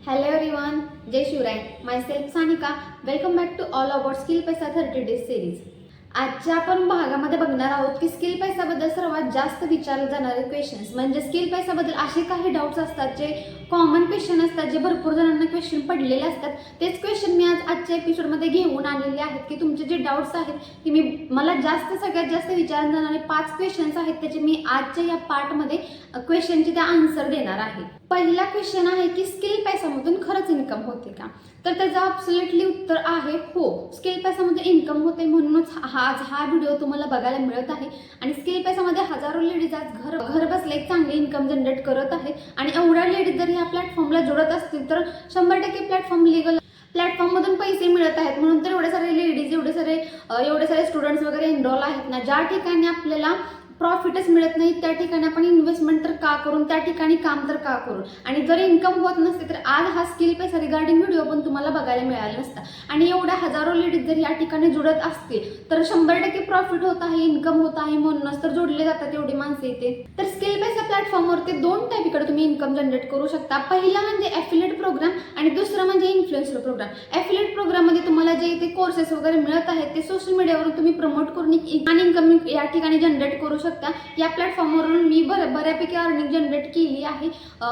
Hello everyone, Jai Shivaray. Myself Sanika. Welcome back to all about Skill Paisa 30 Days series. आजच्या आपण भागामध्ये बघणार आहोत की स्किल पैसाबद्दल सर्वात जास्त विचारले जाणारे क्वेश्चन्स म्हणजे स्किल पैसाबद्दल असे काही डाऊट्स असतात जे कॉमन क्वेश्चन असतात, जे भरपूर जणांना क्वेश्चन पडलेले असतात. तेच क्वेश्चन मी आज आजच्या एपिसोडमध्ये घेऊन आलेले आहेत की तुमचे जे डाऊट्स आहेत की मला सगळ्यात जास्त विचारले जाणारे 5 क्वेश्चन्स आहेत त्याचे मी आजच्या या पार्टमध्ये क्वेश्चनचे त्या आन्सर देणार आहे. पहिला क्वेश्चन आहे की स्किल पैसामधून खरंच इन्कम होते का? तर त्याचं ॲब्सोल्युटली उत्तर आहे हो. स्किल पैसामध्ये इन्कम होते म्हणूनच आज हा व्हिडिओ तुम्हाला बघायला मिळत आहे. आणि स्किल पैसामध्ये हजारो लेडीज आज घर बसल्या एक चांगली इन्कम जनरेट करत आहे. आणि एवढ्या लेडीज जर ह्या प्लॅटफॉर्मला जोडत असतील तर 100% प्लॅटफॉर्म लिगल प्लॅटफॉर्ममधून पैसे मिळत आहेत. म्हणून तर एवढे सारे लेडीज एवढे सारे स्टुडंट्स वगैरे एनरोल आहेत ना. ज्या ठिकाणी आपल्याला प्रॉफिटच मिळत नाही त्या ठिकाणी आपण इन्व्हेस्टमेंट तर का करून, त्या ठिकाणी काम तर का करून. आणि जर इन्कम होत नसते तर आज हा स्किल पैसा रिगार्डिंग व्हिडिओ पण तुम्हाला बघायला मिळाला नसता. आणि एवढ्या हजारो लेडीज जर या ठिकाणी जुडत असतील तर 100% प्रॉफिट होत आहे, इन्कम होत आहे. म्हणूनच तर जोडले जातात एवढी माणसं इथे. तर स्किल पैसा प्लॅटफॉर्मवरती 2 टाईपकडे तुम्ही इन्कम जनरेट करू शकता. पहिला म्हणजे ॲफिलिएट प्रोग्राम आणि दुसरं म्हणजे इन्फ्लुएन्सर प्रोग्राम. ॲफिलिएट प्रोग्राममध्ये तुम्हाला जे इथे कोर्सेस वगैरे मिळत आहेत ते सोशल मीडियावरून तुम्ही प्रमोट करून इन्कम या ठिकाणी जनरेट करू शकता. या प्लॅटफॉर्मवरून मी बऱ्यापैकी अर्निंग जनरेट केली आहे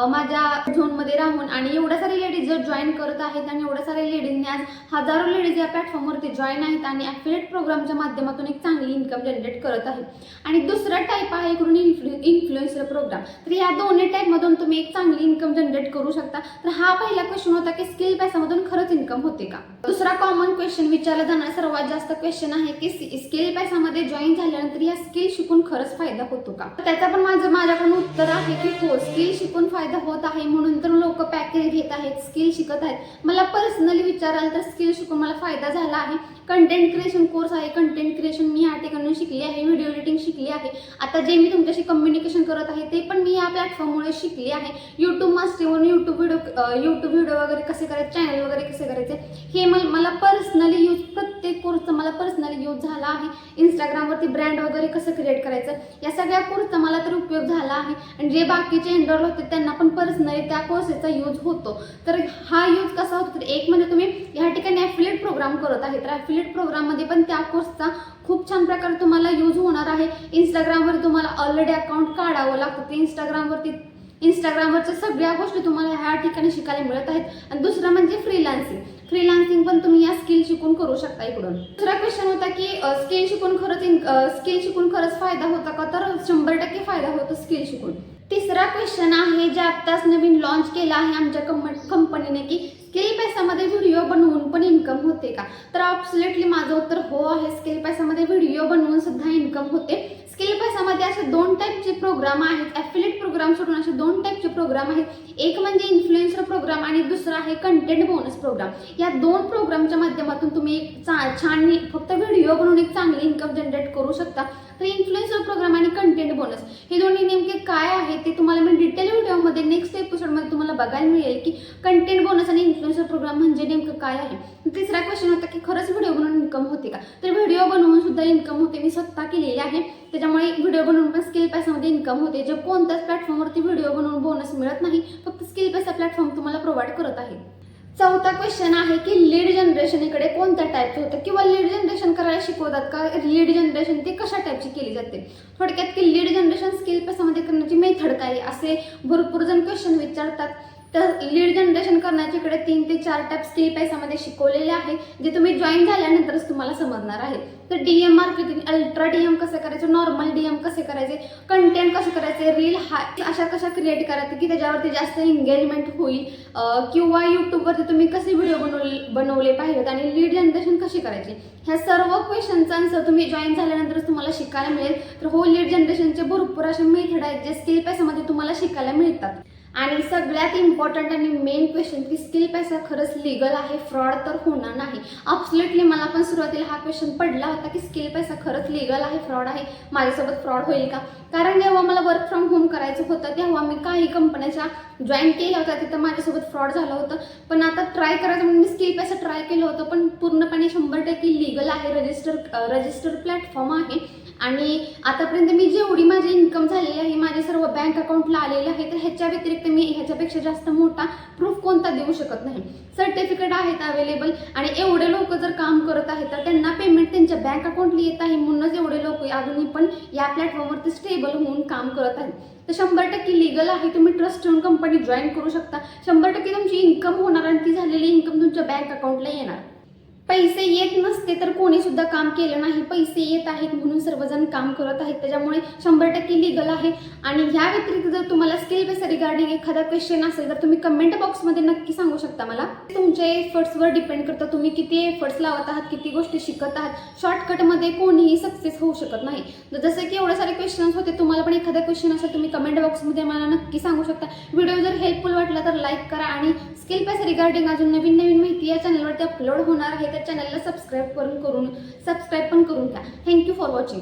माझ्या झोनमध्ये राहून. आणि एवढ्या सारे लेडीज जर जॉईन करत आहेत आणि एवढ्या साऱ्या लेडीजने आज हजारो लेडीज या प्लॅटफॉर्मवरती जॉईन आहेत आणि ॲफिलिएट प्रोग्रामच्या माध्यमातून एक चांगली इन्कम जनरेट करत आहेत. आणि दुसरा टाईप आहे इकडून इन्फ्लुएन्सर प्रोग्राम. तर या दोन्ही टाईपमधून तुम्ही एक चांगली इन्कम जनरेट करू शकता. तर हा पहिला क्वेश्चन होता की स्किल पैसामधून खरंच इन्कम होते का? दुसरा कॉमन क्वेश्चन विचारला जाणारा सर्वात जास्त क्वेश्चन आहे की स्किल पैसामध्ये जॉईन झाल्यानंतर या स्किल शिकून खरंच फायदा होतो का? त्याचा पण माझ्याकडून उत्तर आहे की हो, स्किल शिकून फायदा होत आहे. म्हणून तर लोक पॅकेज घेत आहेत, स्किल शिकत आहेत. मला पर्सनली विचाराल तर स्किल शिकून मला फायदा झाला आहे. कंटेंट क्रिएशन कोर्स आहे, कंटेंट क्रिएशन मी या ठिकाणी शिकली आहे, व्हिडिओ एडिटिंग शिकली आहे. आता जे मी तुमच्याशी कम्युनिकेशन करत आहे ते पण मी या प्लॅटफॉर्ममुळे शिकली आहे. यूट्यूब मास्टरवरून यूट्यूब व्हिडिओ वगैरे कसे करायचे, चॅनल वगैरे कसे करायचे हे मला पर्सनली यूज, प्रत्येक कोर्सचा मला पर्सनली यूज झाला आहे. इंस्टाग्रामवरती ब्रँड वगैरे कसं क्रिएट करायचं या सगळ्या कोर्सचा मला तर उपयोग झाला आहे. आणि जे बाकीचे एनरोल होते त्यांना पण पर्सनली त्या कोर्सेसचा यूज होतो. तर हा यूज कसा होतो तर एक म्हणजे तुम्ही या ठिकाणी ॲफिलिएट प्रोग्राम करत आहे तर ॲफिलिएट प्रोग्राममध्ये पण त्या कोर्सचा खूप छान प्रकारे तुम्हाला यूज होणार आहे. इंस्टाग्रामवर तुम्हाला ऑलरेडी अकाउंट काढावं लागतं. ते इंस्टाग्रामवरच्या सगळ्या गोष्टी तुम्हाला ह्या ठिकाणी शिकायला मिळत आहेत. आणि दुसरं म्हणजे फ्रीलान्सिंग पण तुम्ही या स्किल शिकून करू शकता. इकडून दुसरा क्वेश्चन होता की स्किल शिकून खरंच फायदा होता का? तर 100% फायदा होतो स्किल शिकून. तिसरा क्वेश्चन आहे जे आत्ताच नवीन लॉन्च केला आहे आमच्या कंपनीने की स्किल पैसामध्ये व्हिडिओ बनवून पण इन्कम होते का? तर ॲब्सोल्युटली माझं उत्तर हो आहे. स्किल पैसामध्ये व्हिडिओ बनवून सुद्धा इन्कम होते. स्किल पैसामध्ये असे 2 टाईपचे प्रोग्राम आहेत. ॲफिलिएट प्रोग्राम सोडून असे 2 टाईपचे प्रोग्राम आहेत. एक म्हणजे इन्फ्लुएन्सर प्रोग्राम आणि दुसरा आहे कंटेंट बोनस प्रोग्राम. या 2 प्रोग्रामच्या माध्यमातून तुम्ही एक छान फक्त व्हिडिओ बनवून एक चांगली इन्कम जनरेट करू शकता. तर इन्फ्लुएन्सर प्रोग्राम आणि कंटेंट बोनस हे दोन्ही नेमके काय आहे ते तुम्हाला मी डिटेल व्हिडिओमध्ये नेक्स्ट एपिसोडमध्ये तुम्हाला बघायला मिळेल की कंटेंट बोनस आणि इन्फ्लुएन्सर प्रोग्राम म्हणजे नेमकं काय आहे. तिसरा क्वेश्चन होता की खरंच व्हिडिओ बनवून इन्कम होते का? तर व्हिडिओ बनवून सुद्धा इन्कम होते. मी स्वतः केलेली आहे. त्याच्यामुळे व्हिडिओ बनवून पण स्किल पैसामध्ये इन्कम होते. जे कोणत्याच प्लॅटफॉर्मवरती व्हिडिओ बनवून बोनस मिळत नाही, फक्त स्किल पैसा प्लॅटफॉर्म तुम्हाला प्रोव्हाइड करत आहे. चौथा क्वेश्चन आहे की लीड जनरेशन इकडे कोणत्या टाईपचं होतं किंवा लीड जनरेशन करायला शिकवतात का? लीड जनरेशन ते कशा टाईपची केली जाते? थोडक्यात की लीड जनरेशन स्किल पैसामध्ये करण्याची मेथड काय असे भरपूर जण क्वेश्चन विचारतात. तर लीड जनरेशन करण्याच्या इकडे 3 ते 4 टाईप स्किल पैसामध्ये शिकवलेले आहे जे तुम्ही जॉईन झाल्यानंतरच तुम्हाला समजणार आहे. तर DM मार्केटिंग, अल्ट्रा DM कसं करायचं, नॉर्मल DM कसे करायचे, कंटेंट कसं करायचे, रील अशा कशा क्रिएट करायचे की त्याच्यावरती जास्त एंगेजमेंट होईल किंवा यूट्यूबवरती तुम्ही कसे व्हिडिओ बनवले पाहिजेत आणि लीड जनरेशन कशी करायची ह्या सर्व क्वेश्चनचा आन्सर तुम्ही जॉईन झाल्यानंतरच तुम्हाला शिकायला मिळेल. तर हो, लीड जनरेशनचे भरपूर असे मेथड आहेत जे स्किल पैसामध्ये तुम्हाला शिकायला मिळतात. आणि सगळ्यात इम्पॉर्टंट आणि मेन क्वेश्चन की स्किल पैसा खरंच लिगल आहे, फ्रॉड तर होणार नाही? ॲब्सोल्युटली मला पण सुरुवातीला हा क्वेश्चन पडला होता की स्किल पैसा खरंच लिगल आहे, फ्रॉड आहे, माझ्यासोबत फ्रॉड होईल का? कारण जेव्हा मला वर्क फ्रॉम होम करायचं होतं तेव्हा मी काही कंपन्याच्या जॉईन केल्या होत्या, तिथं माझ्यासोबत फ्रॉड झालं होतं. पण आता ट्राय करायचं म्हणून मी स्किल पैसा ट्राय केलं होतं, पण पूर्णपणे 100% लिगल आहे, रजिस्टर प्लॅटफॉर्म आहे. आणि आतापर्यंत मी जेवढी माझी इन्कम झालेली आहे, माझे सर्व बँक अकाउंटला आलेले आहे. तर ह्याच्या व्यतिरिक्त मी ह्याच्यापेक्षा जास्त मोठा प्रूफ कोणता देऊ देऊ शकत नाही. सर्टिफिकेट आहेत अवेलेबल आणि एवढे लोक जर काम करत आहेत तर त्यांना पेमेंट त्यांच्या बँक अकाउंटला येत आहे, म्हणूनच एवढे लोक अजूनही पण या प्लॅटफॉर्मवरती स्टेबल होऊन काम करत आहेत. तर 100% लीगल आहे. तुम्ही ट्रस्ट ठेवून कंपनी जॉईन करू शकता. 100% तुमची इन्कम होणार आणि ती झालेली इन्कम तुमच्या बँक अकाउंटला येणार. पैसे येत नसते तर कोणी सुद्धा काम केलं नाही. पैसे येत आहेत म्हणून सर्वजण काम करत आहेत. त्याच्यामुळे 100% लीगल आहे. आणि ह्या व्यतिरिक्त जर तुम्हाला स्किल बेस रिगार्डिंग एखादा क्वेश्चन असेल तर तुम्ही कमेंट बॉक्समध्ये नक्की सांगू शकता मला. तुमच्या एफर्ट्सवर डिपेंड करतं तुम्ही किती एफर्ट्स लावत आहात, किती गोष्टी शिकत आहात. शॉर्टकटमध्ये कोणीही सक्सेस होऊ शकत नाही. तर जसं की एवढे सारे क्वेश्चन्स होते, तुम्हाला पण एखादा क्वेश्चन असेल तुम्ही कमेंट बॉक्समध्ये मला नक्की सांगू शकता. व्हिडिओ जर हेल्पफुल वाटला तर लाईक करा आणि स्किल बेस रिगार्डिंग अजून नवीन माहिती या चॅनलवरती अपलोड होणार आहे. त्या चॅनलला सबस्क्राईब पण करून घ्या. Thank you for watching.